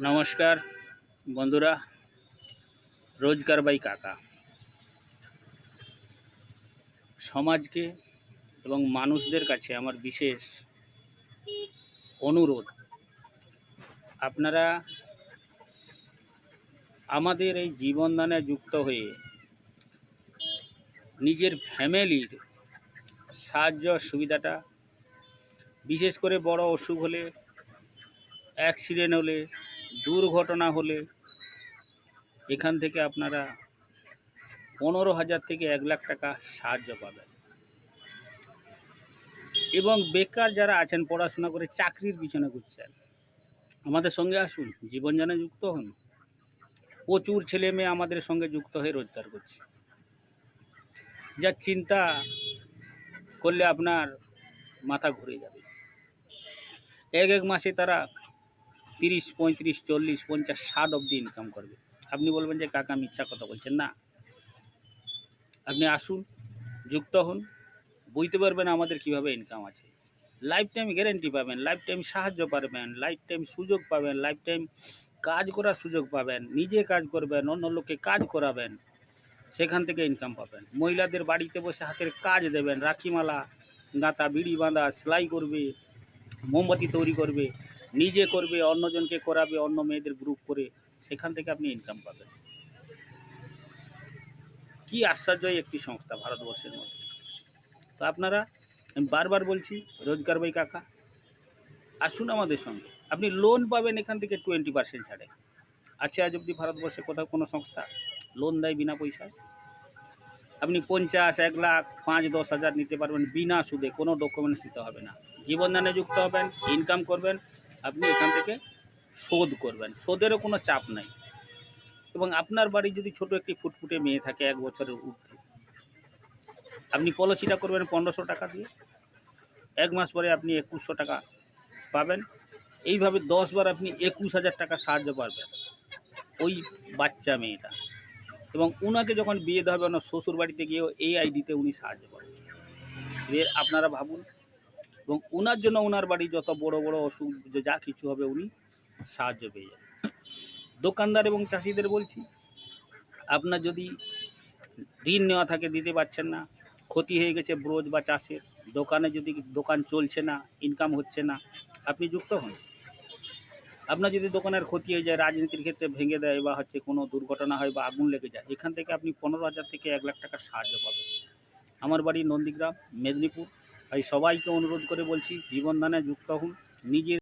নমস্কার বন্ধুরা, রোজগার বাই কাকা। সমাজকে এবং মানুষদের কাছে আমার বিশেষ অনুরোধ, আপনারা আমাদের এই জীবনদানে যুক্ত হয়ে নিজের ফ্যামিলির সাহায্য সুবিধাটা, বিশেষ করে বড় অসুখ হলে, অ্যাক্সিডেন্ট হলে, দুর্ঘটনা হলে এখান থেকে আপনারা 15,000 থেকে 1 লাখ টাকা সাহায্য পাবেন। এবং বেকার যারা আছেন, পড়াশোনা করে চাকরির পিছনে ঘুরছেন, আমাদের সঙ্গে আসুন, জীবনযানে যুক্ত হন। প্রচুর ছেলে মেয়ে আমাদের সঙ্গে যুক্ত হয়ে রোজগার করছে, যা চিন্তা করলে আপনার মাথা ঘুরে যাবে। এক মাসে তারা 30, 35, 40, 50, 60 অবধি ইনকাম করবে। আপনি বলবেন যে কাকা মিথ্যা কথা বলছেন। না, আপনি আসুন, যুক্ত হন, বুঝতে পারবেন আমাদের কিভাবে ইনকাম আছে। লাইফ টাইম গ্যারেন্টি পাবেন, লাইফ টাইম সাহায্য পাবেন, লাইফ টাইম সুযোগ পাবেন, লাইফ টাইম কাজ করার সুযোগ পাবেন, নিজে কাজ করবেন, অন্য লোককে কাজ করাবেন, সেখান থেকে ইনকাম পাবেন। মহিলাদের বাড়িতে বসে হাতের কাজ দেবেন, রাখিমালা গাঁথা, বিড়ি বাঁধা, সেলাই করবে, মোমবাতি তৈরি করবে, নিজে করবে, অন্যজনকে করাবে, অন্য মেয়েদের গ্রুপ করে, সেখান থেকে আপনি ইনকাম পাবেন। কি আশ্চর্য একটি সংস্থা ভারতবর্ষের মধ্যে। তো আপনারা, আমি বারবার বলছি, রোজগার বাই কাকা আসুন আমাদের সঙ্গে। আপনি লোন পাবেন এখান থেকে 20% ছাড়ে। আছে আজ অবধি ভারতবর্ষে কোথাও কোনো সংস্থা লোন দেয় বিনা পয়সায়? আপনি 50, 1 লাখ, 5, 10 হাজার নিতে পারবেন বিনা সুদে, কোনো ডকুমেন্টস দিতে হবে না। জীবনদানে যুক্ত হবেন, ইনকাম করবেন, আপনি এখান থেকে শোধ করবেন, শোধেরও কোনো চাপ নাই। এবং আপনার বাড়ি যদি ছোট একটি ফুটফুটে মেয়ে থাকে 1 বছরের ঊর্ধ্বে, আপনি পলিসিটা করবেন 1500 টাকা দিয়ে, 1 মাস পরে আপনি 2100 টাকা পাবেন। এইভাবে 10 বার আপনি 21,000 টাকা সাহায্য পাবেন ওই বাচ্চা মেয়েটা। এবং উনাকে যখন বিয়ে দেওয়া হবে, ওনার শ্বশুর বাড়িতে গিয়েও এই আইডিতে উনি সাহায্য পাবেন। এর আপনারা ভাবুন। এবং উনার জন্য উনার বাড়ি যত বড় বড় অসুখ যা কিছু হবে, উনি সাহায্য পেয়ে যাবেন। দোকানদার এবং চাষিদের বলছি, আপনার যদি ঋণ নেওয়া থাকে, দিতে পারছেন না, ক্ষতি হয়ে গেছে ব্রোজ বা চাষের, দোকানে যদি দোকান চলছে না, ইনকাম হচ্ছে না, আপনি যুক্ত হন। আপনার যদি দোকানের ক্ষতি হয়ে যায়, রাজনীতির ক্ষেত্রে ভেঙে দেয়, বা কোনো দুর্ঘটনা হয়, বা আগুন লেগে যায়, এখান থেকে আপনি 15,000 থেকে 1 লাখ টাকার সাহায্য পাবেন। আমার বাড়ি নন্দীগ্রাম, মেদিনীপুর। তাই সবাইকে অনুরোধ করে বলছি, জীবনদানে যুক্ত হন, নিজের